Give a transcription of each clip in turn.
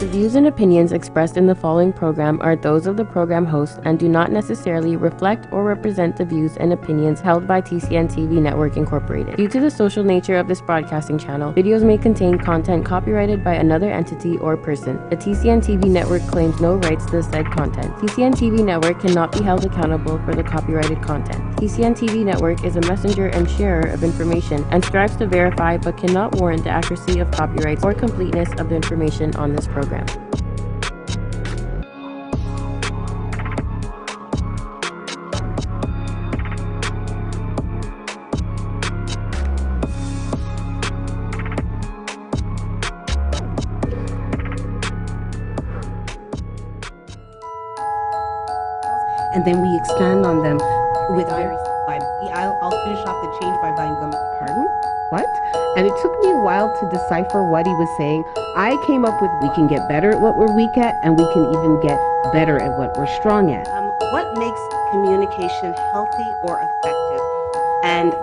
The views and opinions expressed in the following program are those of the program host and do not necessarily reflect or represent the views and opinions held by TCN TV Network Incorporated. Due to the social nature of this broadcasting channel, videos may contain content copyrighted by another entity or person. The TCN TV Network claims no rights to the said content. TCN TV Network cannot be held accountable for the copyrighted content. TCN TV Network is a messenger and sharer of information and strives to verify but cannot warrant the accuracy of copyrights or completeness of the information on this program. And then we expand on them with very. I'll finish off the change by buying them. Pardon? What? And it took me a while to decipher what he was saying. I came up with we can get better at what we're weak at, and we can even get better at what we're strong at. What makes communication healthy or effective? And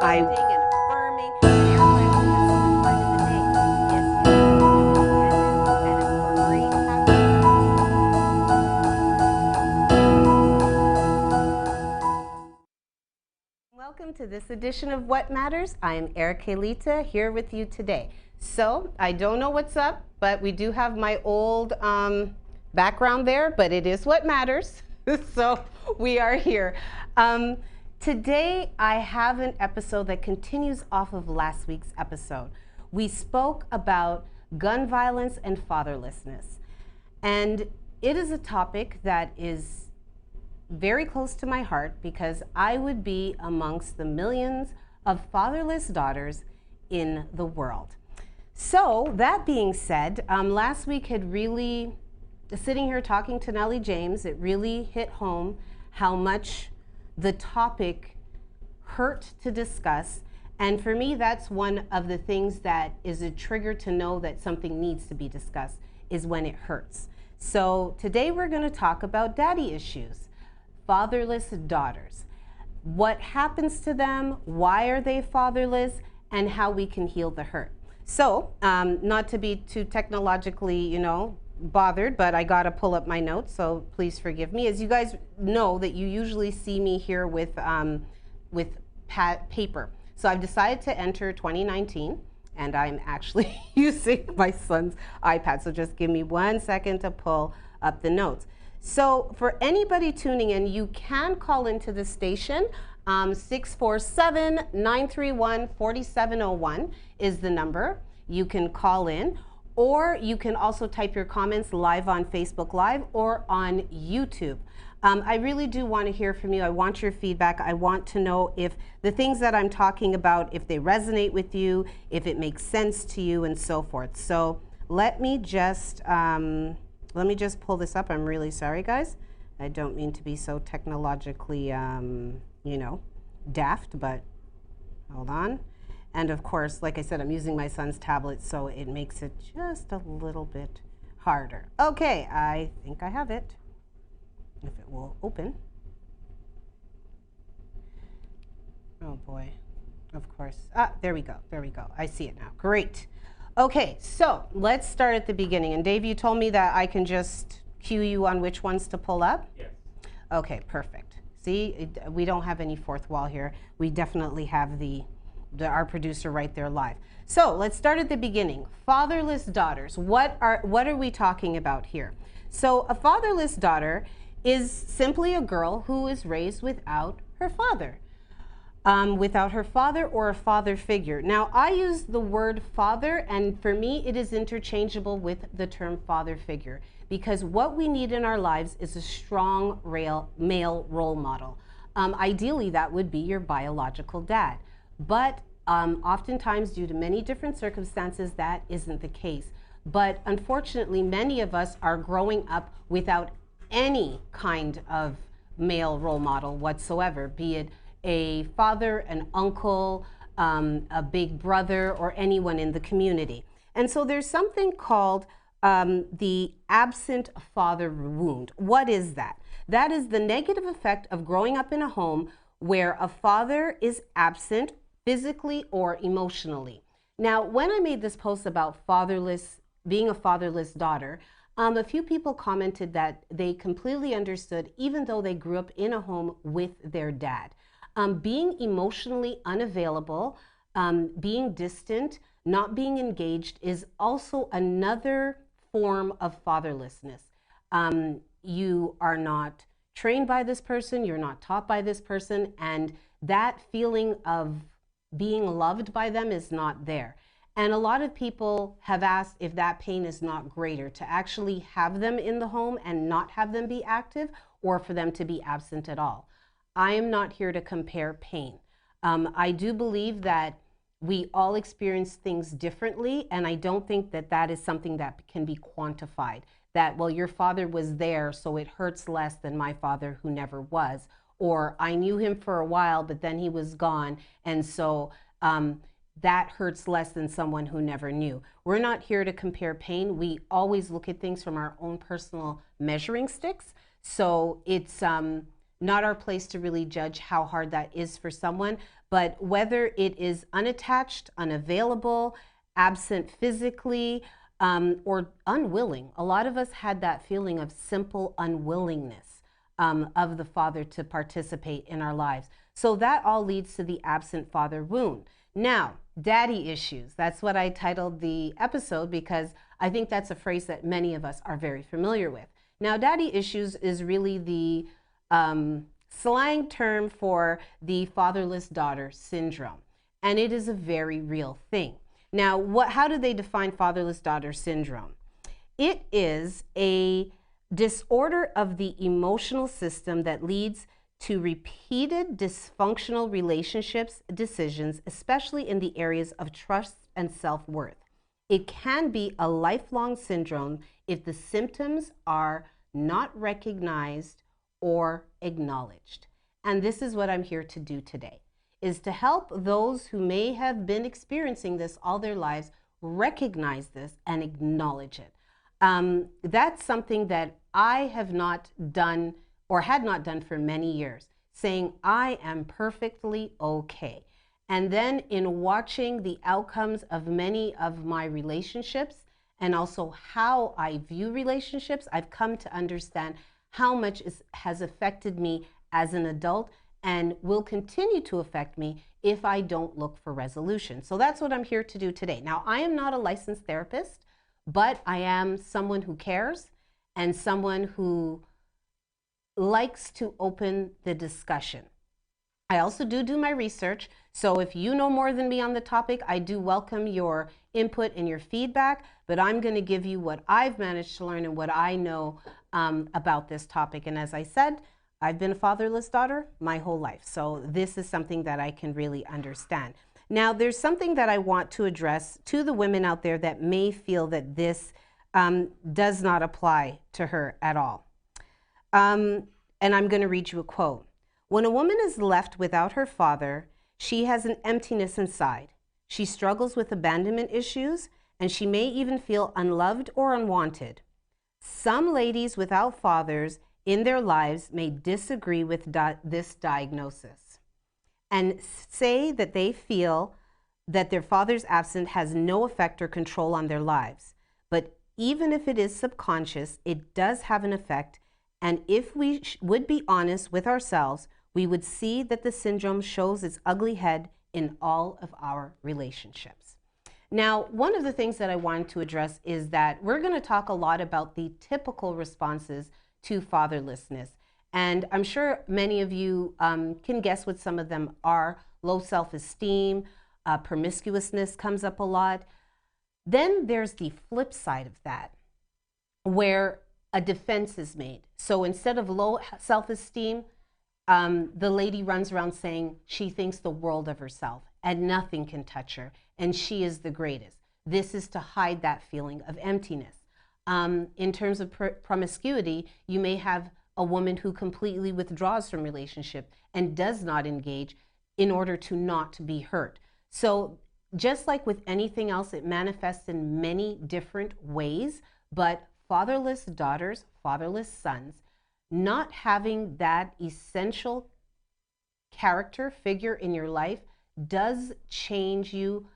Welcome to this edition of What Matters. I am Erica Lita here with you today. So I don't know what's up, but we do have my old background there, but it is what matters. So we are here. Today I have an episode that continues off of last week's episode. We spoke about gun violence and fatherlessness. And it is a topic that is very close to my heart because I would be amongst the millions of fatherless daughters in the world. So that being said, last week had really, sitting here talking to Nellie James, it really hit home how much the topic hurt to discuss. And for me, that's one of the things that is a trigger to know that something needs to be discussed, is when it hurts. So today we're going to talk about daddy issues. Fatherless daughters. What happens to them? Why are they fatherless? And how we can heal the hurt. So, not to be too technologically, bothered, but I gotta pull up my notes, so please forgive me. As you guys know, that you usually see me here with paper. So I've decided to enter 2019, and I'm actually using my son's iPad. So just give me 1 second to pull up the notes. So for anybody tuning in, you can call into the station. 647-931-4701 is the number. You can call in, or you can also type your comments live on Facebook Live or on YouTube. I really do want to hear from you. I want your feedback. I want to know if the things that I'm talking about, if they resonate with you, if it makes sense to you, and so forth. So let me just pull this up. I'm really sorry, guys. I don't mean to be so technologically, daft, but hold on. And of course, like I said, I'm using my son's tablet, so it makes it just a little bit harder. Okay, I think I have it, if it will open. Oh boy, of course. There we go, I see it now, great. Okay, so let's start at the beginning. And Dave, you told me that I can just cue you on which ones to pull up? Yes. Okay, perfect. See, we don't have any fourth wall here. We definitely have our producer right there live. So let's start at the beginning. Fatherless daughters. What are we talking about here? So a fatherless daughter is simply a girl who is raised without her father. Without her father or a father figure. Now, I use the word father, and for me, it is interchangeable with the term father figure, because what we need in our lives is a strong male role model. Ideally, that would be your biological dad. But oftentimes, due to many different circumstances, that isn't the case. But unfortunately, many of us are growing up without any kind of male role model whatsoever, be it a father, an uncle, a big brother, or anyone in the community. And so there's something called the absent father wound. What is that? That is the negative effect of growing up in a home where a father is absent physically or emotionally. Now, when I made this post about being a fatherless daughter, A few people commented that they completely understood, even though they grew up in a home with their dad. Being emotionally unavailable, being distant, not being engaged is also another form of fatherlessness. You are not trained by this person, you're not taught by this person, and that feeling of being loved by them is not there. And a lot of people have asked if that pain is not greater to actually have them in the home and not have them be active, or for them to be absent at all. I am not here to compare pain. I do believe that we all experience things differently, and I don't think that that is something that can be quantified. That, well, your father was there, so it hurts less than my father who never was. Or I knew him for a while, but then he was gone, and so that hurts less than someone who never knew. We're not here to compare pain. We always look at things from our own personal measuring sticks. So it's not our place to really judge how hard that is for someone, but whether it is unattached, unavailable, absent physically, or unwilling. A lot of us had that feeling of simple unwillingness of the father to participate in our lives. So that all leads to the absent father wound. Now, daddy issues. That's what I titled the episode, because I think that's a phrase that many of us are very familiar with. Now, daddy issues is really the slang term for the fatherless daughter syndrome, and it is a very real thing. Now, how do they define fatherless daughter syndrome? It is a disorder of the emotional system that leads to repeated dysfunctional relationships, decisions, especially in the areas of trust and self-worth. It can be a lifelong syndrome if the symptoms are not recognized or acknowledged. And this is what I'm here to do today, is to help those who may have been experiencing this all their lives recognize this and acknowledge it. That's something that I have not done or had not done for many years, saying I am perfectly okay. And then in watching the outcomes of many of my relationships and also how I view relationships, I've come to understand how much has affected me as an adult and will continue to affect me if I don't look for resolution. So that's what I'm here to do today. Now, I am not a licensed therapist, but I am someone who cares and someone who likes to open the discussion. I also do my research, so if you know more than me on the topic, I do welcome your input and your feedback, but I'm going to give you what I've managed to learn and what I know about this topic. And as I said, I've been a fatherless daughter my whole life, so this is something that I can really understand. Now, there's something that I want to address to the women out there that may feel that this does not apply to her at all. And I'm going to read you a quote. When a woman is left without her father, she has an emptiness inside. She struggles with abandonment issues, and she may even feel unloved or unwanted. Some ladies without fathers in their lives may disagree with this diagnosis and say that they feel that their father's absence has no effect or control on their lives. But even if it is subconscious, it does have an effect. And if we would be honest with ourselves, we would see that the syndrome shows its ugly head in all of our relationships. Now, one of the things that I wanted to address is that we're going to talk a lot about the typical responses to fatherlessness. And I'm sure many of you can guess what some of them are. Low self-esteem, promiscuousness comes up a lot. Then there's the flip side of that, where a defense is made. So instead of low self-esteem, the lady runs around saying she thinks the world of herself and nothing can touch her and she is the greatest. This is to hide that feeling of emptiness. In terms of promiscuity, you may have a woman who completely withdraws from relationship and does not engage in order to not be hurt. So just like with anything else, it manifests in many different ways, but fatherless daughters, fatherless sons, not having that essential character figure in your life does change you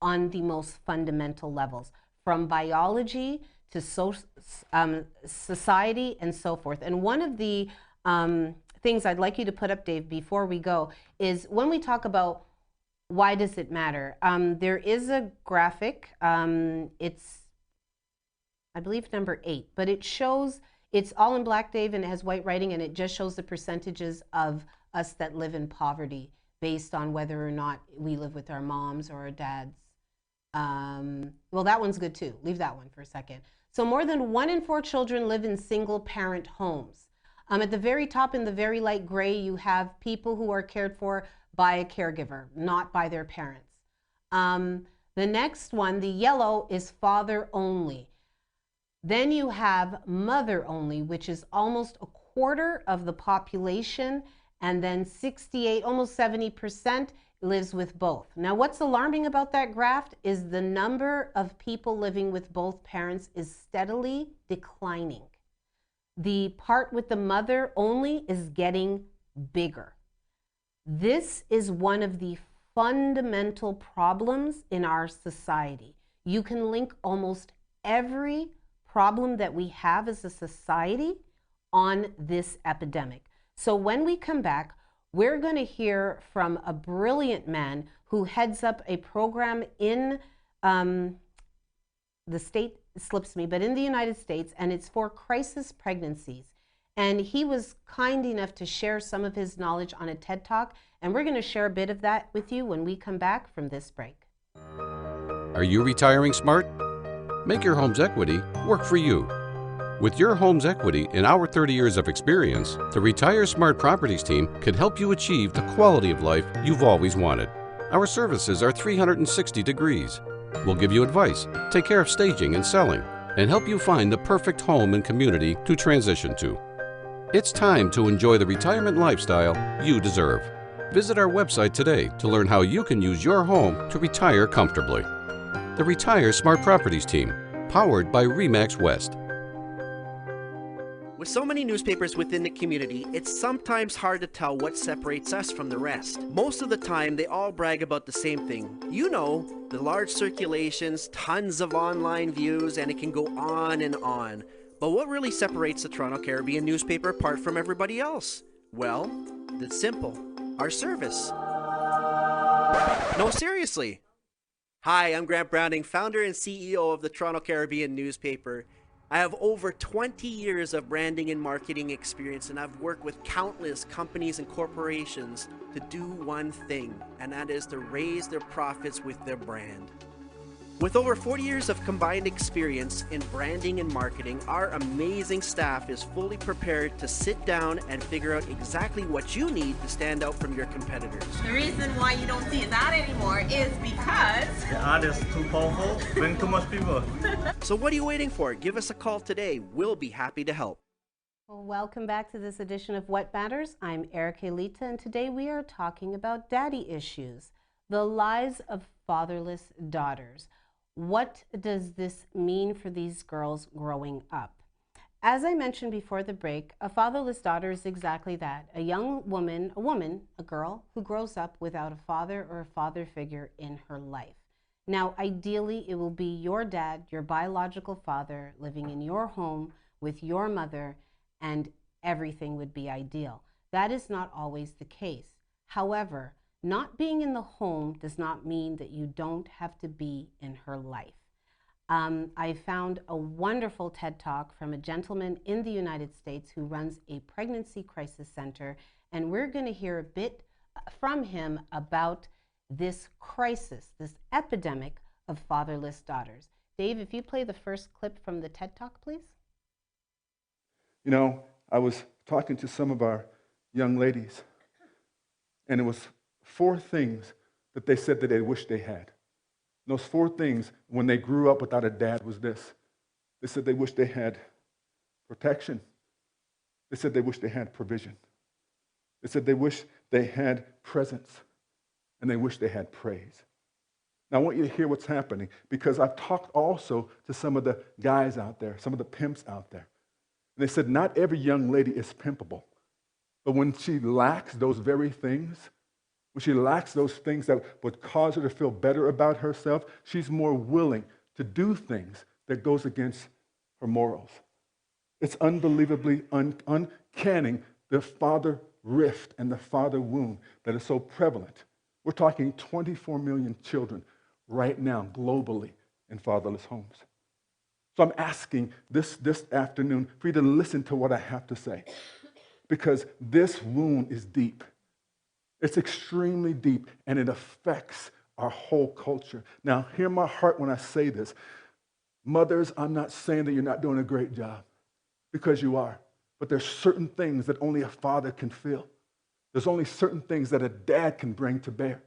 on the most fundamental levels, from biology to society and so forth. And one of the things I'd like you to put up, Dave, before we go, is when we talk about why does it matter, there is a graphic, it's, I believe, number 8, but it shows, it's all in black, Dave, and it has white writing, and it just shows the percentages of us that live in poverty based on whether or not we live with our moms or our dads. Well, that one's good too. Leave that one for a second. So more than 1 in 4 children live in single parent homes. At the very top in the very light gray, you have people who are cared for by a caregiver, not by their parents. The next one, the yellow, is father only. Then you have mother only, which is almost a quarter of the population, and then 68, almost 70% lives with both. Now, what's alarming about that graph is the number of people living with both parents is steadily declining. The part with the mother only is getting bigger. This is one of the fundamental problems in our society. You can link almost every problem that we have as a society on this epidemic. So when we come back, we're going to hear from a brilliant man who heads up a program in the state, slips me, but in the United States, and it's for crisis pregnancies. And he was kind enough to share some of his knowledge on a TED Talk, and we're going to share a bit of that with you when we come back from this break. Are you retiring smart? Make your home's equity work for you. With your home's equity and our 30 years of experience, the Retire Smart Properties team can help you achieve the quality of life you've always wanted. Our services are 360 degrees. We'll give you advice, take care of staging and selling, and help you find the perfect home and community to transition to. It's time to enjoy the retirement lifestyle you deserve. Visit our website today to learn how you can use your home to retire comfortably. The Retire Smart Properties team, powered by RE/MAX West. With so many newspapers within the community, it's sometimes hard to tell what separates us from the rest. Most of the time, they all brag about the same thing. You know, the large circulations, tons of online views, and it can go on and on. But what really separates the Toronto Caribbean newspaper apart from everybody else? Well, it's simple. Our service. No, seriously. Hi, I'm Grant Browning, founder and CEO of the Toronto Caribbean newspaper. I have over 20 years of branding and marketing experience, and I've worked with countless companies and corporations to do one thing, and that is to raise their profits with their brand. With over 40 years of combined experience in branding and marketing, our amazing staff is fully prepared to sit down and figure out exactly what you need to stand out from your competitors. The reason why you don't see that anymore is because the ad is too powerful, bring too much people. So what are you waiting for? Give us a call today. We'll be happy to help. Well, welcome back to this edition of What Matters. I'm Erica Lita, and today we are talking about daddy issues, the lives of fatherless daughters. What does this mean for these girls growing up? As I mentioned before the break, a fatherless daughter is exactly that, a young woman, a girl who grows up without a father or a father figure in her life. Now, ideally, it will be your dad, your biological father, living in your home with your mother, and everything would be ideal. That is not always the case. However, not being in the home does not mean that you don't have to be in her life. I found a wonderful TED Talk from a gentleman in the United States who runs a pregnancy crisis center, and we're going to hear a bit from him about this crisis, this epidemic of fatherless daughters. Dave, if you play the first clip from the TED Talk, please. You know, I was talking to some of our young ladies, and it was 4 things that they said that they wished they had. And those 4 things, when they grew up without a dad, was this. They said they wished they had protection. They said they wished they had provision. They said they wished they had presence. And they wished they had praise. Now, I want you to hear what's happening, because I've talked also to some of the guys out there, some of the pimps out there. And they said not every young lady is pimpable. But when she lacks those very things, when she lacks those things that would cause her to feel better about herself, she's more willing to do things that goes against for morals. It's unbelievably uncanny, the father rift and the father wound that is so prevalent. We're talking 24 million children right now globally in fatherless homes. So I'm asking this afternoon for you to listen to what I have to say, because this wound is deep. It's extremely deep, and it affects our whole culture. Now, hear my heart when I say this. Mothers, I'm not saying that you're not doing a great job, because you are. But there's certain things that only a father can feel. There's only certain things that a dad can bring to bear.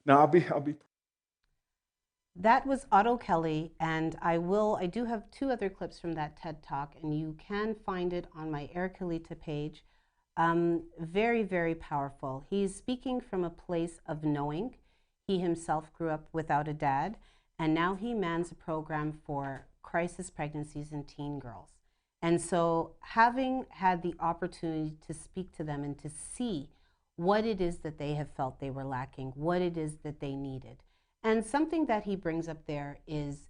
Now, I'll be. That was Otto Kelly, and I do have 2 other clips from that TED Talk, and you can find it on my Erica Lita page. Very, very powerful. He's speaking from a place of knowing. He himself grew up without a dad, and now he mans a program for crisis pregnancies and teen girls. And so having had the opportunity to speak to them and to see what it is that they have felt they were lacking, what it is that they needed. And something that he brings up there is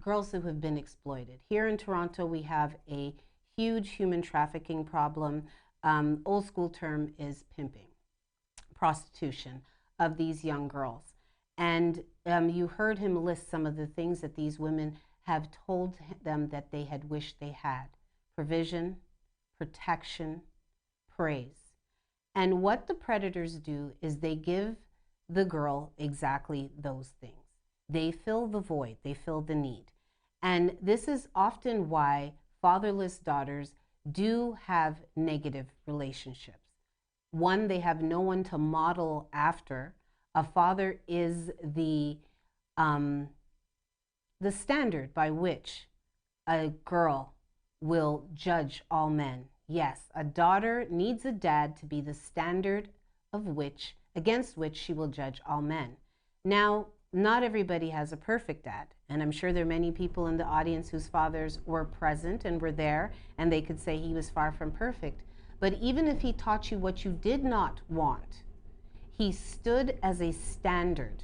girls who have been exploited. Here in Toronto, we have a huge human trafficking problem. Old school term is pimping, prostitution of these young girls. And you heard him list some of the things that these women have told them that they had wished they had: provision, protection, praise. And what the predators do is they give the girl exactly those things. They fill the void, they fill the need. And this is often why fatherless daughters do have negative relationships. One, they have no one to model after. A father is the standard by which a girl will judge all men. Yes, a daughter needs a dad to be the standard against which she will judge all men. Now, not everybody has a perfect dad, and I'm sure there are many people in the audience whose fathers were present and were there, and they could say he was far from perfect. But even if he taught you what you did not want, he stood as a standard,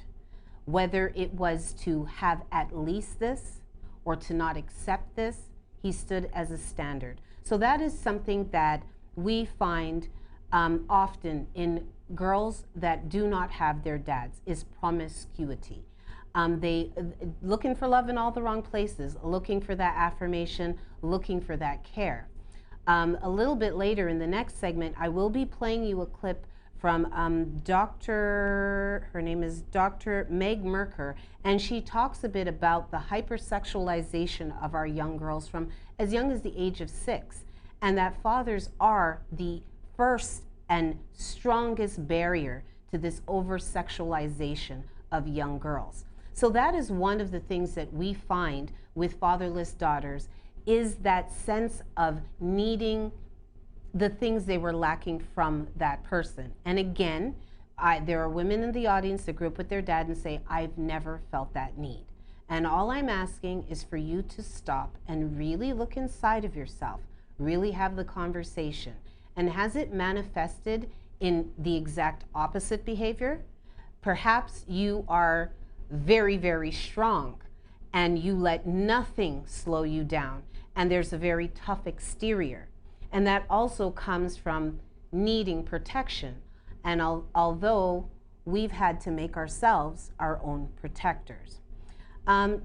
whether it was to have at least this or to not accept this. He stood as a standard. So that is something that we find often in girls that do not have their dads, is promiscuity. They looking for love in all the wrong places, looking for that affirmation, looking for that care. A little bit later in the next segment, I will be playing you a clip from her name is Dr. Meg Meeker, and she talks a bit about the hypersexualization of our young girls from as young as the age of 6, and that fathers are the first and strongest barrier to this over-sexualization of young girls. So that is one of the things that we find with fatherless daughters, is that sense of needing the things they were lacking from that person. And again, there are women in the audience that grew up with their dad and say, I've never felt that need. And all I'm asking is for you to stop and really look inside of yourself, really have the conversation. And has it manifested in the exact opposite behavior? Perhaps you are very, very strong and you let nothing slow you down, and there's a very tough exterior. And that also comes from needing protection. And although we've had to make ourselves our own protectors.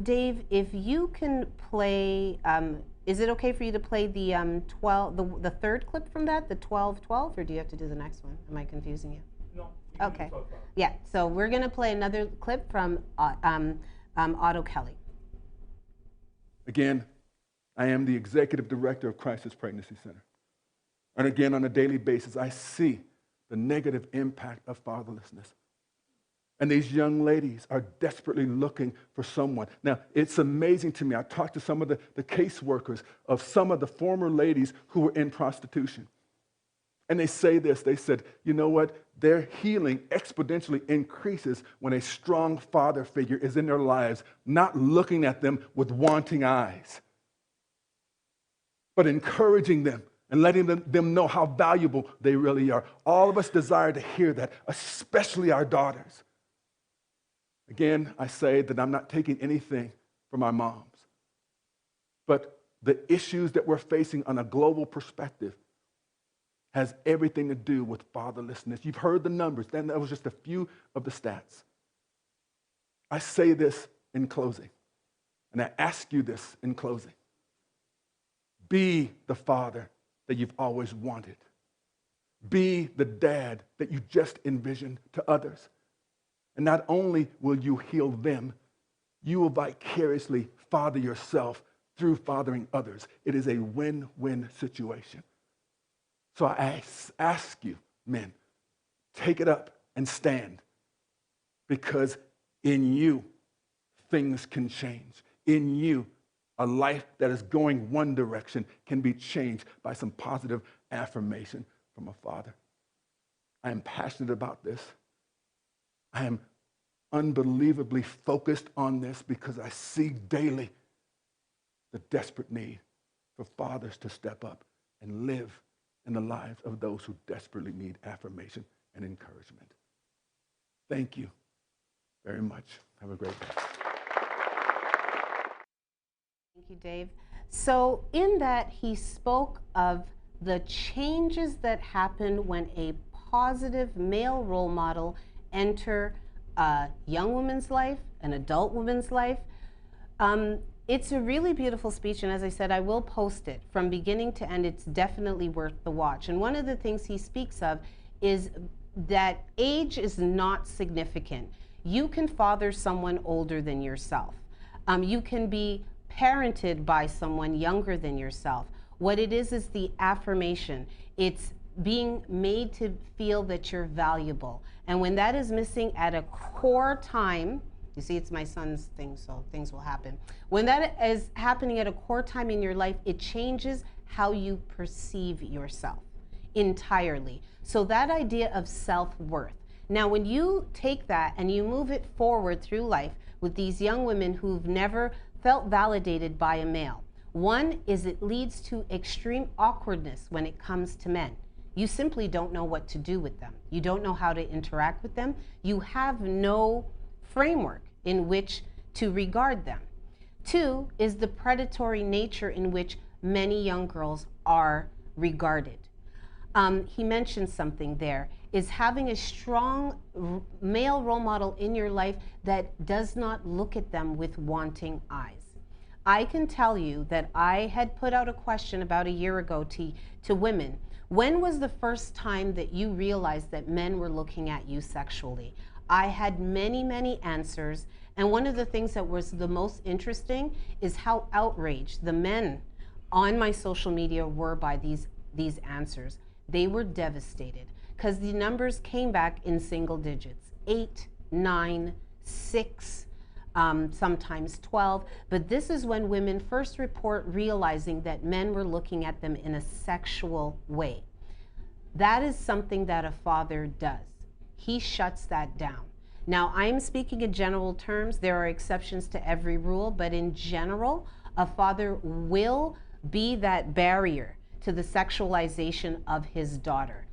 Dave, if you can play, is it okay for you to play the the third clip from that, the 12-12, or do you have to do the next one? Am I confusing you? No. Okay. Yeah, so we're gonna play another clip from Otto Kelly. Again, I am the executive director of Crisis Pregnancy Center. And again, on a daily basis, I see the negative impact of fatherlessness. And these young ladies are desperately looking for someone. Now, it's amazing to me. I talked to some of the caseworkers of some of the former ladies who were in prostitution. And they say this, they said, you know what? Their healing exponentially increases when a strong father figure is in their lives, not looking at them with wanting eyes, but encouraging them and letting them know how valuable they really are. All of us desire to hear that, especially our daughters. Again, I say that I'm not taking anything from our moms. But the issues that we're facing on a global perspective has everything to do with fatherlessness. You've heard the numbers. Then that was just a few of the stats. I say this in closing, and I ask you this in closing. Be the father that you've always wanted. Be the dad that you just envisioned to others. And not only will you heal them, you will vicariously father yourself through fathering others. It is a win-win situation. So I ask you, men, take it up and stand, because in you, things can change. In you, a life that is going one direction can be changed by some positive affirmation from a father. I am passionate about this. I am unbelievably focused on this because I see daily the desperate need for fathers to step up and live in the lives of those who desperately need affirmation and encouragement. Thank you very much. Have a great day. Thank you, Dave. So in that, he spoke of the changes that happen when a positive male role model enter a young woman's life, an adult woman's life. It's a really beautiful speech, and as I said, I will post it from beginning to end. It's definitely worth the watch. And one of the things he speaks of is that age is not significant. You can father someone older than yourself. You can be parented by someone younger than yourself. What it is the affirmation. It's being made to feel that you're valuable. And when that is missing at a core time, you see, it's my son's thing, so things will happen. When that is happening at a core time in your life, it changes how you perceive yourself entirely. So that idea of self-worth. Now, when you take that and you move it forward through life with these young women who've never felt validated by a male, one is it leads to extreme awkwardness when it comes to men. You simply don't know what to do with them. You don't know how to interact with them. You have no framework in which to regard them. Two is the predatory nature in which many young girls are regarded. He mentioned something there, is having a strong male role model in your life that does not look at them with wanting eyes. I can tell you that I had put out a question about a year ago to women. When was the first time that you realized that men were looking at you sexually? I had many, many answers, and one of the things that was the most interesting is how outraged the men on my social media were by these answers. They were devastated because the numbers came back in single digits, 8, 9, 6, sometimes 12. But this is when women first report realizing that men were looking at them in a sexual way. That is something that a father does. He shuts that down. Now, I'm speaking in general terms. There are exceptions to every rule, but in general, a father will be that barrier to the sexualization of his daughter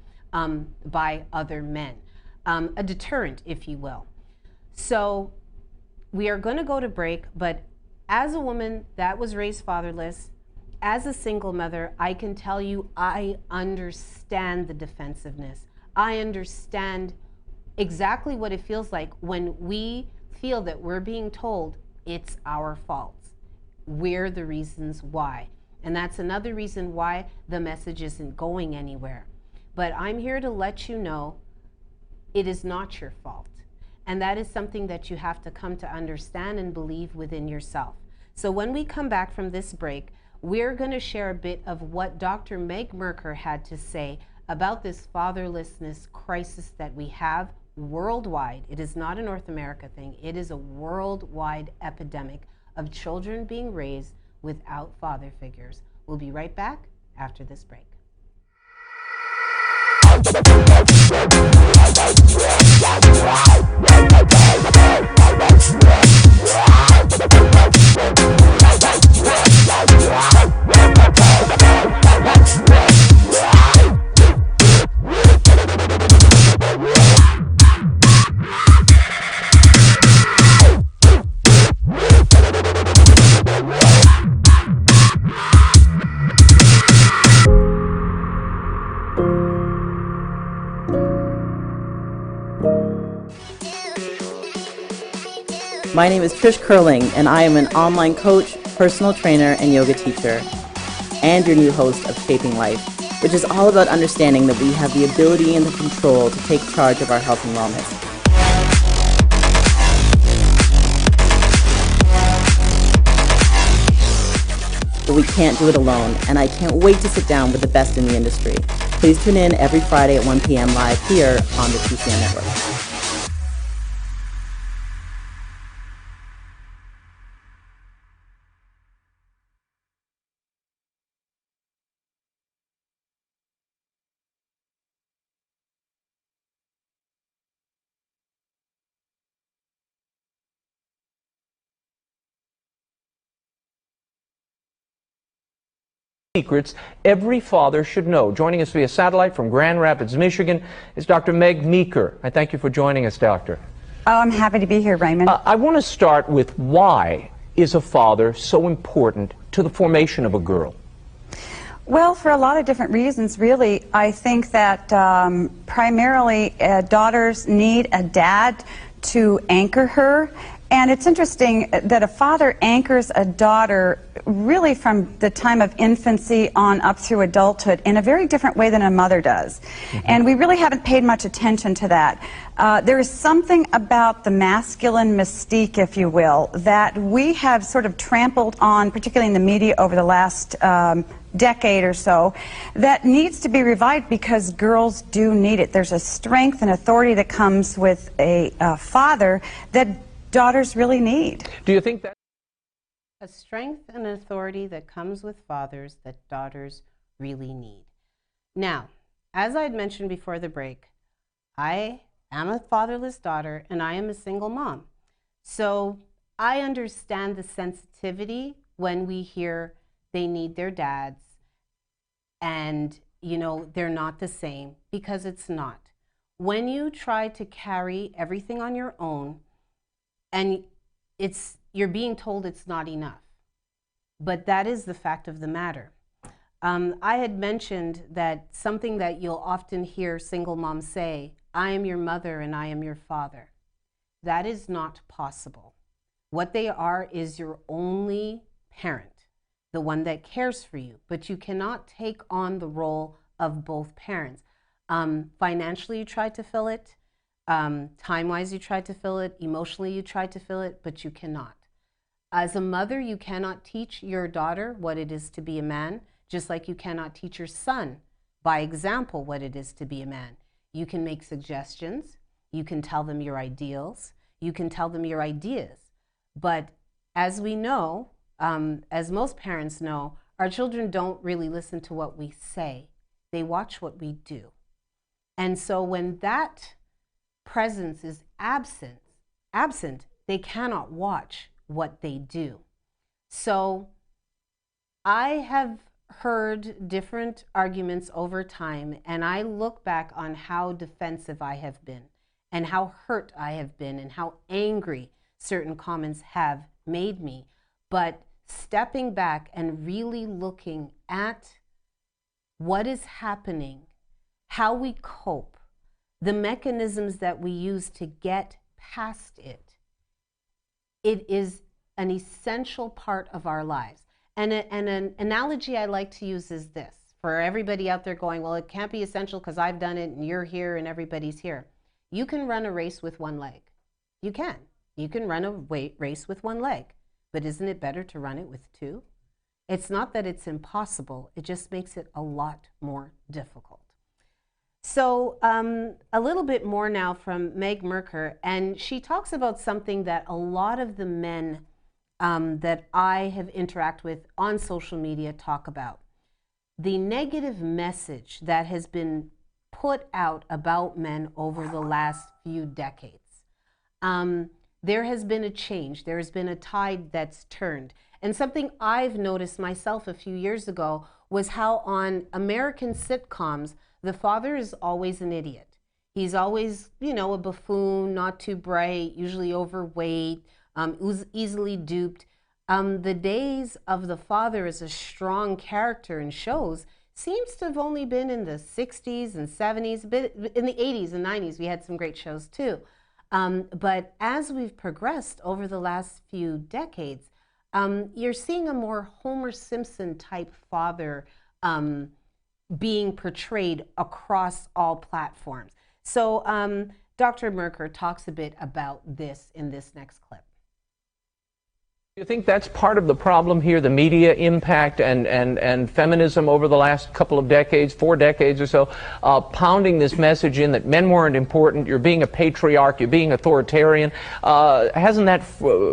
by other men, a deterrent, if you will. So we are going to go to break, but as a woman that was raised fatherless, as a single mother, I can tell you I understand the defensiveness. I understand exactly what it feels like when we feel that we're being told it's our fault. We're the reasons why. And that's another reason why the message isn't going anywhere. But I'm here to let you know it is not your fault. And that is something that you have to come to understand and believe within yourself. So when we come back from this break, we're going to share a bit of what Dr. Meg Meeker had to say about this fatherlessness crisis that we have worldwide. It is not a North America thing. It is a worldwide epidemic of children being raised without father figures. We'll be right back after this break. My name is Trish Curling, and I am an online coach, personal trainer, and yoga teacher, and your new host of Shaping Life, which is all about understanding that we have the ability and the control to take charge of our health and wellness. But we can't do it alone, and I can't wait to sit down with the best in the industry. Please tune in every Friday at 1 p.m. live here on the TCN Network. Secrets every father should know. Joining us via satellite from Grand Rapids, Michigan is Dr. Meg Meeker. I thank you for joining us, Doctor. Oh, I'm happy to be here, Raymond. I want to start with, why is a father so important to the formation of a girl? Well, for a lot of different reasons, really. I think that primarily daughters need a dad to anchor her. And it's interesting that a father anchors a daughter really from the time of infancy on up through adulthood in a very different way than a mother does. And we really haven't paid much attention to that. There is something about the masculine mystique, if you will, that we have sort of trampled on, particularly in the media over the last decade or so, that needs to be revived because girls do need it. There's a strength and authority that comes with a father that daughters really need. Do you think that? A strength and authority that comes with fathers that daughters really need. Now, as I had mentioned before the break, I am a fatherless daughter and I am a single mom. So I understand the sensitivity when we hear they need their dads and, you know, they're not the same, because it's not. When you try to carry everything on your own, and you're being told it's not enough. But that is the fact of the matter. I had mentioned that something that you'll often hear single moms say, I am your mother and I am your father. That is not possible. What they are is your only parent, the one that cares for you, but you cannot take on the role of both parents. Financially, you try to fill it. Time-wise, you tried to fill it. Emotionally, you tried to fill it, but you cannot. As a mother, you cannot teach your daughter what it is to be a man, just like you cannot teach your son, by example, what it is to be a man. You can make suggestions. You can tell them your ideals. You can tell them your ideas. But as we know, as most parents know, our children don't really listen to what we say. They watch what we do. And so when that presence is absent, they cannot watch what they do. So I have heard different arguments over time, and I look back on how defensive I have been and how hurt I have been and how angry certain comments have made me. But stepping back and really looking at what is happening, how we cope, the mechanisms that we use to get past it, it is an essential part of our lives. And an analogy I like to use is this, for everybody out there going, well, it can't be essential because I've done it and you're here and everybody's here. You can run a race with one leg. You can. You can run a race with one leg. But isn't it better to run it with two? It's not that it's impossible. It just makes it a lot more difficult. So a little bit more now from Meg Meeker, and she talks about something that a lot of the men that I have interacted with on social media talk about. The negative message that has been put out about men over the last few decades. There has been a change. There has been a tide that's turned. And something I've noticed myself a few years ago was how on American sitcoms, the father is always an idiot. He's always, you know, a buffoon, not too bright, usually overweight, easily duped. The days of the father as a strong character in shows seems to have only been in the 60s and 70s, but in the 80s and 90s we had some great shows too. But as we've progressed over the last few decades, you're seeing a more Homer Simpson type father being portrayed across all platforms. So Dr. Meeker talks a bit about this in this next clip. You think that's part of the problem here, the media impact and feminism over the last couple of decades, 4 decades or so, pounding this message in that men weren't important, you're being a patriarch, you're being authoritarian. Hasn't that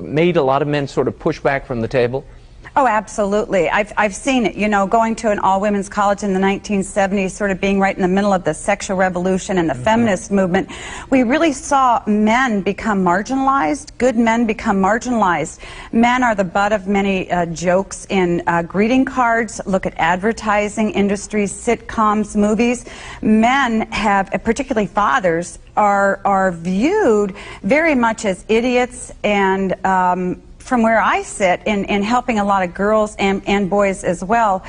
made a lot of men sort of push back from the table? Oh, absolutely. I've seen it, you know, going to an all-women's college in the 1970s, sort of being right in the middle of the sexual revolution and the feminist movement. We really saw men become marginalized, good men become marginalized. Men are the butt of many jokes in greeting cards. Look at advertising industries, sitcoms, movies. Men have, particularly fathers, are viewed very much as idiots, and from where I sit in helping a lot of girls and boys as well,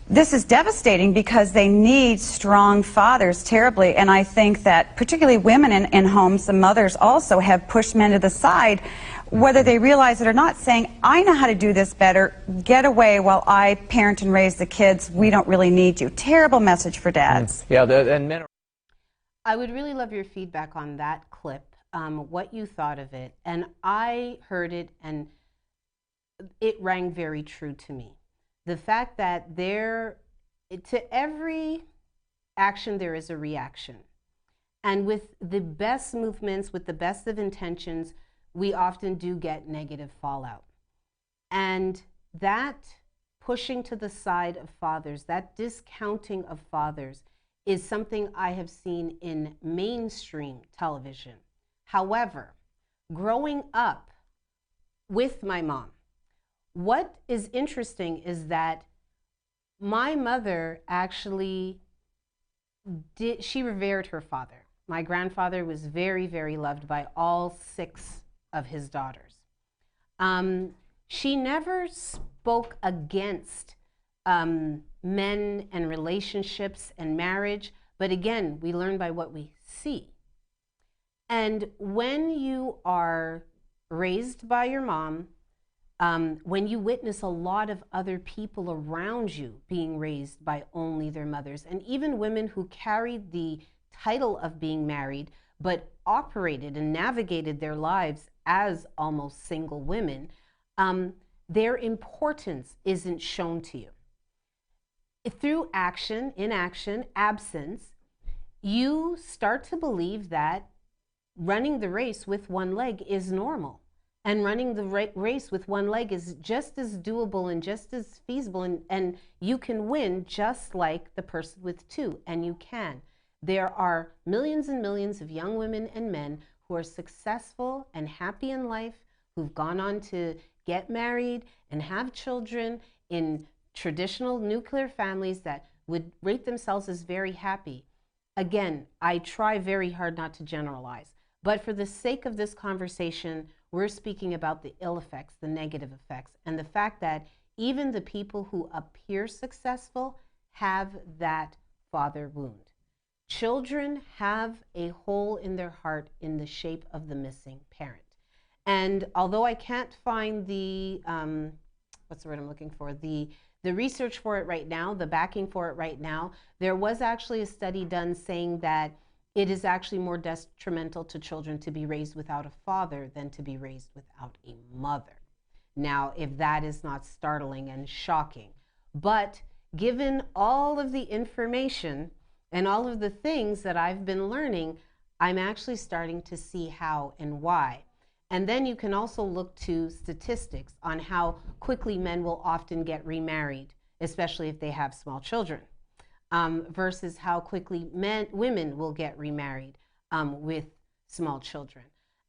this is devastating because they need strong fathers terribly. And I think that particularly women in homes, the mothers also have pushed men to the side, whether they realize it or not, saying, I know how to do this better, get away while I parent and raise the kids, we don't really need you. Terrible message for dads. Yeah, and men are... I would really love your feedback on that clip. What you thought of it. And I heard it and it rang very true to me. The fact that to every action there is a reaction. And with the best movements, with the best of intentions, we often do get negative fallout. And that pushing to the side of fathers, that discounting of fathers, is something I have seen in mainstream television. However, growing up with my mom, what is interesting is that my mother actually she revered her father. My grandfather was very, very loved by all 6 of his daughters. She never spoke against men and relationships and marriage, but again, we learn by what we see. And when you are raised by your mom, when you witness a lot of other people around you being raised by only their mothers, and even women who carried the title of being married, but operated and navigated their lives as almost single women, their importance isn't shown to you. Through action, inaction, absence, you start to believe that running the race with one leg is normal. And running the race with one leg is just as doable and just as feasible, and you can win just like the person with 2, and you can. There are millions and millions of young women and men who are successful and happy in life, who've gone on to get married and have children in traditional nuclear families that would rate themselves as very happy. Again, I try very hard not to generalize, but for the sake of this conversation, we're speaking about the ill effects, the negative effects, and the fact that even the people who appear successful have that father wound. Children have a hole in their heart in the shape of the missing parent. And although I can't find the, what's the word I'm looking for, the research for it right now, the backing for it right now, there was actually a study done saying that it is actually more detrimental to children to be raised without a father than to be raised without a mother. Now, if that is not startling and shocking, but given all of the information and all of the things that I've been learning, I'm actually starting to see how and why. And then you can also look to statistics on how quickly men will often get remarried, especially if they have small children. Versus how quickly women will get remarried with small children.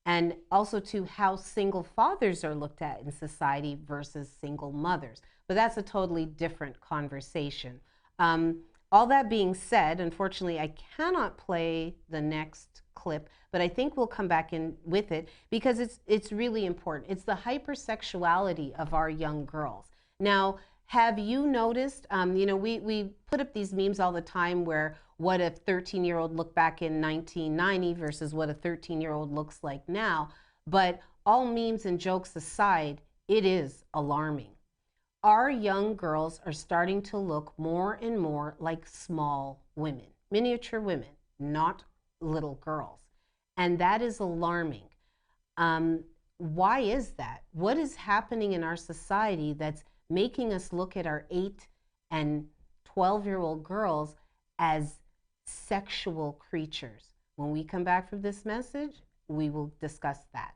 And also to how single fathers are looked at in society versus single mothers. But that's a totally different conversation. All that being said, unfortunately, I cannot play the next clip, but I think we'll come back in with it because it's really important. It's the hypersexuality of our young girls. Now, Have you noticed, you know, we put up these memes all the time where what a 13-year-old looked back in 1990 versus what a 13-year-old looks like now. But all memes and jokes aside, it is alarming. Our young girls are starting to look more and more like small women, miniature women, not little girls. And that is alarming. Why is that? What is happening in our society that's making us look at our 8 and 12-year-old girls as sexual creatures? When we come back from this message, we will discuss that.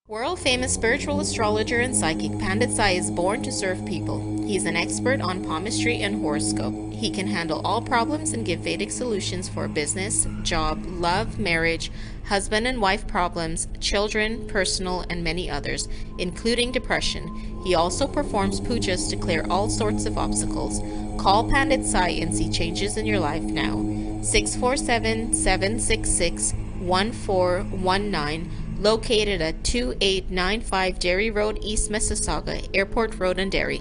World-famous spiritual astrologer and psychic Pandit Sai is born to serve people. He's an expert on palmistry and horoscope. He can handle all problems and give Vedic solutions for business, job, love, marriage, husband and wife problems, children, personal, and many others, including depression. He also performs pujas to clear all sorts of obstacles. Call Pandit Sai and see changes in your life now. 647-766-1419. Located at 2895 Derry Road, East Mississauga, Airport Road and Derry.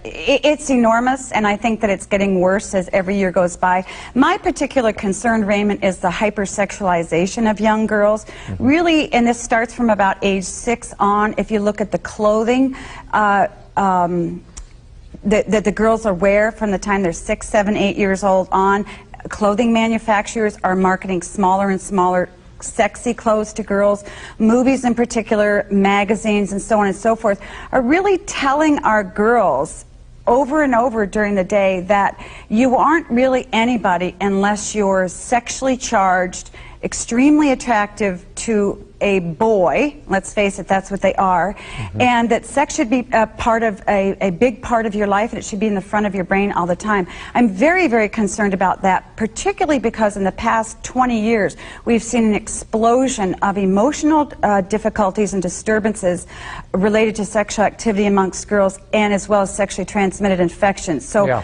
It's enormous, and I think that it's getting worse as every year goes by. My particular concern, Raymond, is the hypersexualization of young girls. Really, and this starts from about age 6 on. If you look at the clothing that the girls wear from the time they're 6, 7, 8 years old on, clothing manufacturers are marketing smaller and smaller sexy clothes to girls. Movies in particular, magazines, and so on and so forth are really telling our girls over and over during the day that you aren't really anybody unless you're sexually charged, extremely attractive to a boy, let's face it, that's what they are, and that sex should be a part of a big part of your life, and it should be in the front of your brain all the time. I'm very, very concerned about that, particularly because in the past 20 years, we've seen an explosion of emotional difficulties and disturbances related to sexual activity amongst girls, and as well as sexually transmitted infections. So yeah.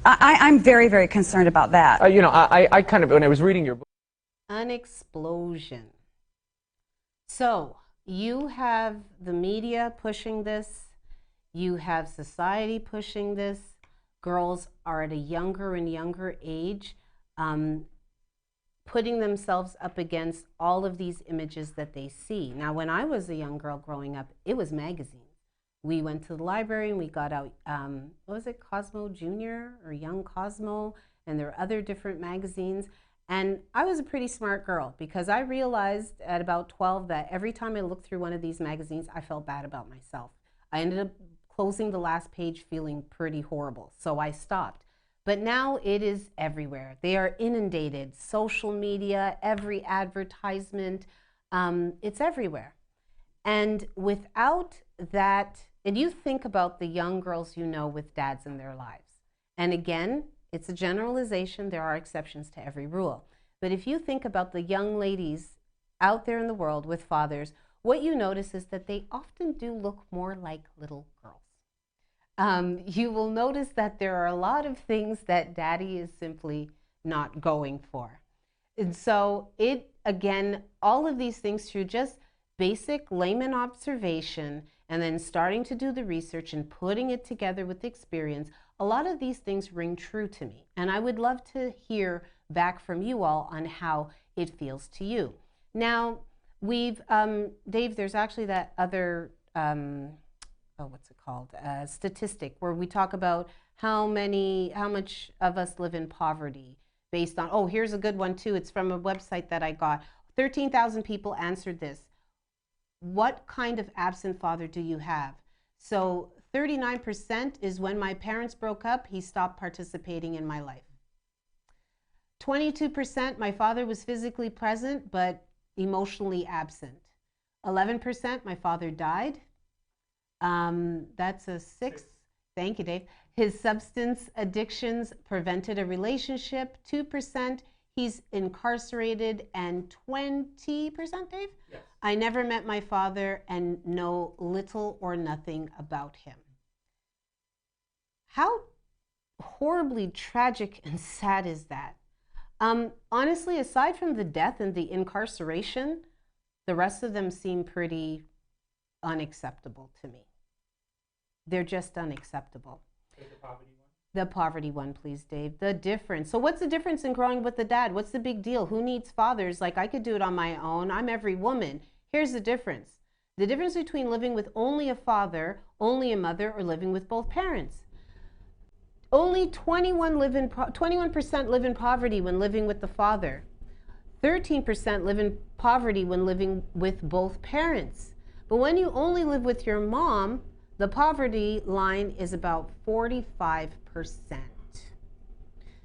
I'm very, very concerned about that. You know, I kind of, when I was reading your book, An explosion. So you have the media pushing this, you have society pushing this, girls are at a younger and younger age putting themselves up against all of these images that they see. Now, when I was a young girl growing up, it was magazines. We went to the library and we got out, what was it, Cosmo Junior or Young Cosmo, and there were other different magazines. And I was a pretty smart girl because I realized at about 12 that every time I looked through one of these magazines, I felt bad about myself. I ended up closing the last page feeling pretty horrible, so I stopped. But now it is everywhere. They are inundated. Social media, every advertisement, it's everywhere. And without that, and you think about the young girls you know with dads in their lives. And again, it's a generalization. There are exceptions to every rule. But if you think about the young ladies out there in the world with fathers, what you notice is that they often do look more like little girls. You will notice that there are a lot of things that daddy is simply not going for. And so it, again, all of these things through just basic layman observation and then starting to do the research and putting it together with experience, a lot of these things ring true to me. And I would love to hear back from you all on how it feels to you. Now, we've, Dave, there's actually that other, what's it called? Statistic where we talk about how much of us live in poverty based on, oh, here's a good one too. It's from a website that I got. 13,000 people answered this. What kind of absent father do you have? So 39% is when my parents broke up, he stopped participating in my life. 22%, my father was physically present but emotionally absent. 11%, my father died. That's a 6. Thank you, Dave. His substance addictions prevented a relationship. 2%, He's incarcerated, and 20%, Dave? Yes. I never met my father and know little or nothing about him. How horribly tragic and sad is that? Honestly, aside from the death and the incarceration, the rest of them seem pretty unacceptable to me. They're just unacceptable. The poverty one, please, Dave. The difference. So what's the difference in growing with the dad? What's the big deal? Who needs fathers? Like, I could do it on my own. I'm every woman. Here's the difference. The difference between living with only a father, only a mother, or living with both parents. Only 21% live in poverty when living with the father. 13% live in poverty when living with both parents. But when you only live with your mom, the poverty line is about 45%.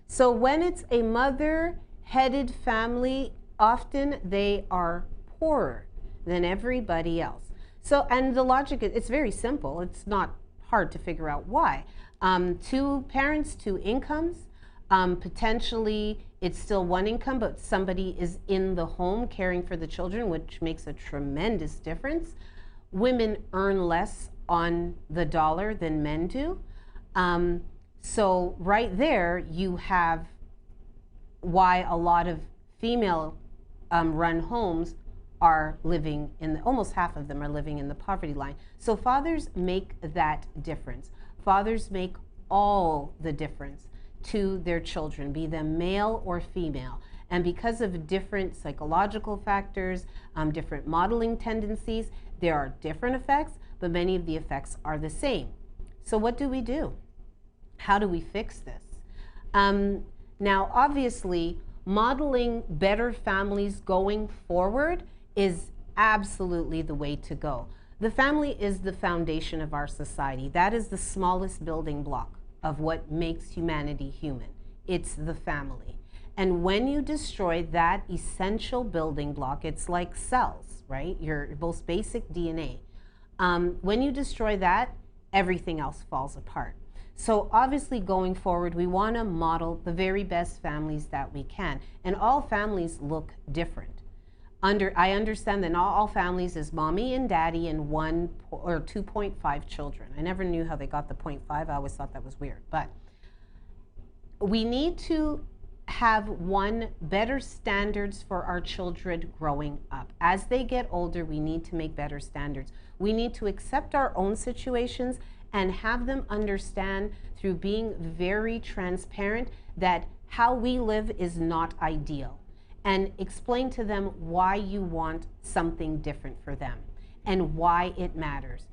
So when it's a mother-headed family, often they are poorer than everybody else. So, and the logic, it's very simple. It's not hard to figure out why. 2 parents, 2 incomes. Potentially, it's still 1 income, but somebody is in the home caring for the children, which makes a tremendous difference. Women earn less on the dollar than men do. So right there, you have why a lot of female run homes are living in, almost half of them are living in the poverty line. So fathers make that difference. Fathers make all the difference to their children, be them male or female. And because of different psychological factors, different modeling tendencies, there are different effects, but many of the effects are the same. So what do we do? How do we fix this? Now, obviously, modeling better families going forward is absolutely the way to go. The family is the foundation of our society. That is the smallest building block of what makes humanity human. It's the family. And when you destroy that essential building block, it's like cells, right? Your most basic DNA. When you destroy that, everything else falls apart. So obviously going forward, we want to model the very best families that we can. And all families look different. I understand that not all families is mommy and daddy and 1 or 2.5 children. I never knew how they got the 0.5. I always thought that was weird. But we need to have better standards for our children growing up. As they get older, we need to make better standards. We need to accept our own situations and have them understand through being very transparent that how we live is not ideal. And explain to them why you want something different for them and why it matters.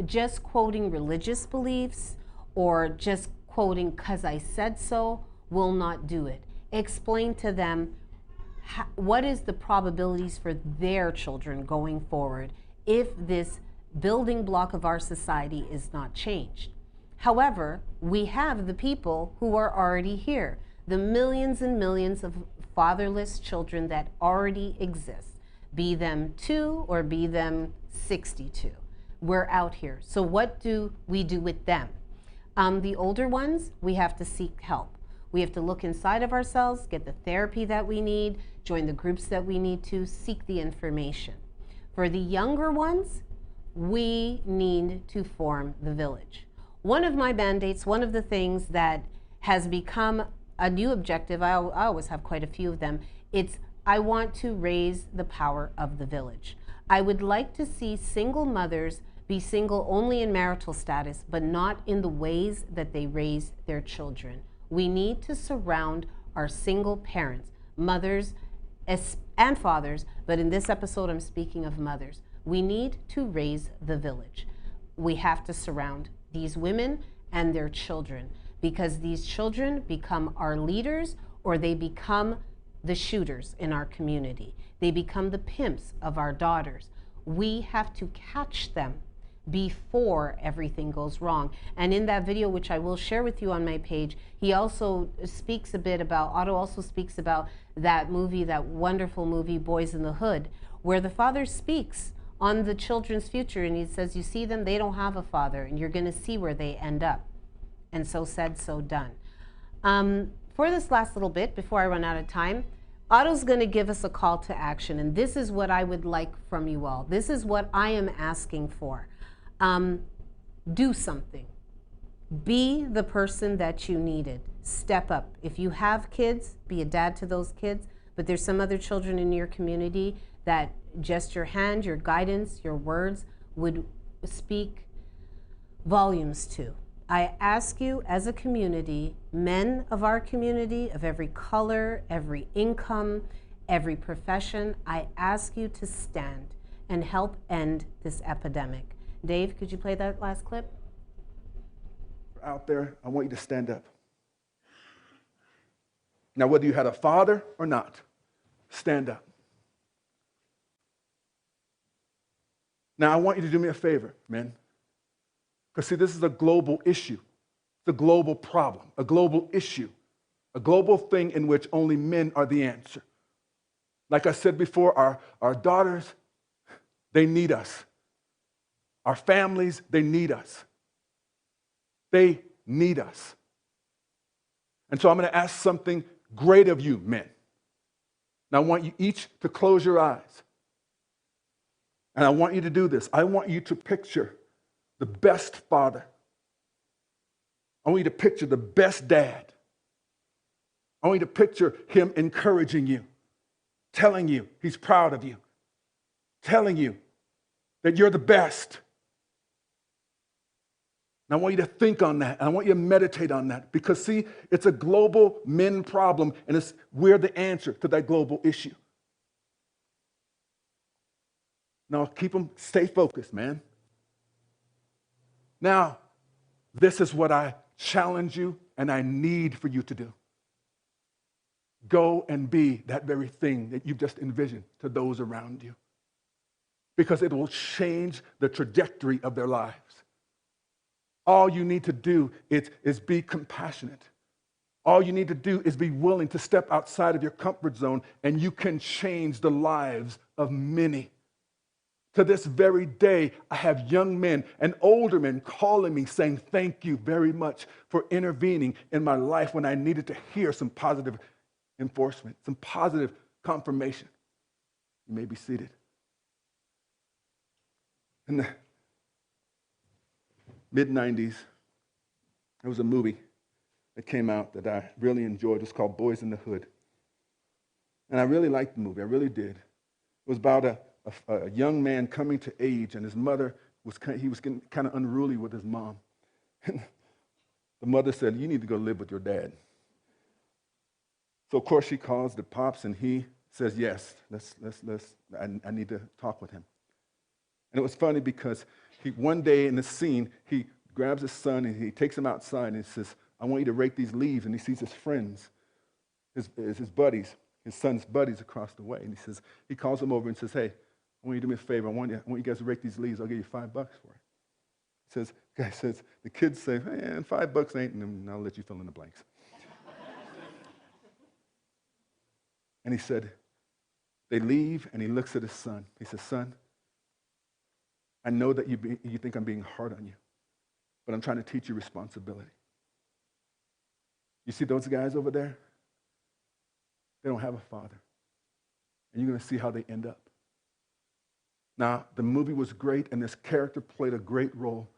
Just quoting religious beliefs or just quoting "'cause I said so" will not do it. Explain to them what is the probabilities for their children going forward if this building block of our society is not changed. However, we have the people who are already here, the millions and millions of fatherless children that already exist, be them 2 or be them 62. We're out here. So what do we do with them? The older ones, we have to seek help. We have to look inside of ourselves, get the therapy that we need, join the groups that we need to, seek the information. For the younger ones, we need to form the village. One of my mandates, one of the things that has become a new objective, I always have quite a few of them, I want to raise the power of the village. I would like to see single mothers be single only in marital status, but not in the ways that they raise their children. We need to surround our single parents, mothers and fathers, but in this episode I'm speaking of mothers. We need to raise the village. We have to surround these women and their children, because these children become our leaders, or they become the shooters in our community. They become the pimps of our daughters. We have to catch them before everything goes wrong. And in that video, which I will share with you on my page, he also speaks a bit about, Otto also speaks about that movie, that wonderful movie, Boys in the Hood, where the father speaks on the children's future, and he says, you see them, they don't have a father, and you're gonna see where they end up. And so said, so done. for this last little bit, before I run out of time, Otto's going to give us a call to action, and this is what I would like from you all. This is what I am asking for. Do something. Be the person that you needed. Step up. If you have kids, be a dad to those kids, but there's some other children in your community that just your hand, your guidance, your words would speak volumes to. I ask you as a community, men of our community, of every color, every income, every profession, I ask you to stand and help end this epidemic. Dave, could you play that last clip? Out there, I want you to stand up. Now, whether you had a father or not, stand up. Now, I want you to do me a favor, men. Because, see, this is a global issue. It's a global problem, a global issue, a global thing in which only men are the answer. Like I said before, our daughters, they need us. Our families, they need us. They need us. And so I'm going to ask something great of you, men. Now, I want you each to close your eyes. And I want you to do this. I want you to picture the best father. I want you to picture the best dad. I want you to picture him encouraging you, telling you he's proud of you, telling you that you're the best. And I want you to think on that. And I want you to meditate on that. Because, see, it's a global men problem, and we're the answer to that global issue. Now, stay focused, man. Now, this is what I challenge you and I need for you to do. Go and be that very thing that you've just envisioned to those around you. Because it will change the trajectory of their lives. All you need to do is be compassionate. All you need to do is be willing to step outside of your comfort zone, and you can change the lives of many. To this very day, I have young men and older men calling me saying, thank you very much for intervening in my life when I needed to hear some positive enforcement, some positive confirmation. You may be seated. In the mid-90s, there was a movie that came out that I really enjoyed. It was called Boys in the Hood. And I really liked the movie. I really did. It was about a young man coming to age, and his mother was getting kind of unruly with his mom. And the mother said, you need to go live with your dad. So, of course, she calls the pops, and he says, yes, I need to talk with him. And it was funny because one day in the scene, he grabs his son, and he takes him outside, and he says, I want you to rake these leaves. And he sees his friends, his buddies, his son's buddies across the way. And he calls them over and says, hey, I want you to do me a favor. I want you guys to rake these leaves. I'll give you $5 for it. The kids say, man, $5 ain't, and I'll let you fill in the blanks. And he said, they leave, and he looks at his son. He says, son, I know that you think I'm being hard on you, but I'm trying to teach you responsibility. You see those guys over there? They don't have a father. And you're going to see how they end up. Now, the movie was great, and this character played a great role,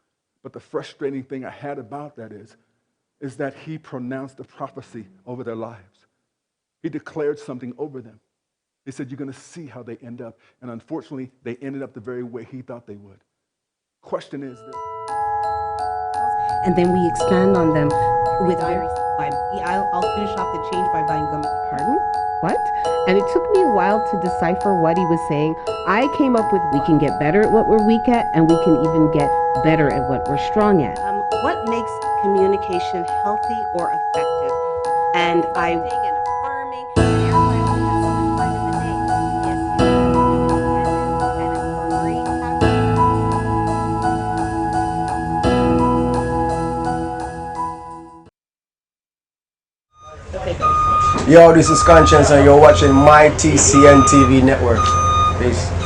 but the frustrating thing I had about that is that he pronounced a prophecy over their lives. He declared something over them. He said, you're going to see how they end up. And unfortunately, they ended up the very way he thought they would. Question is this. And then we expand on them with very... I'll finish off the change by buying gum. Pardon? What? And it took me a while to decipher what he was saying. I came up with we can get better at what we're weak at, and we can even get better at what we're strong at. What makes communication healthy or effective? And I... Yo, this is Conscience, and you're watching my TCN TV network. Peace.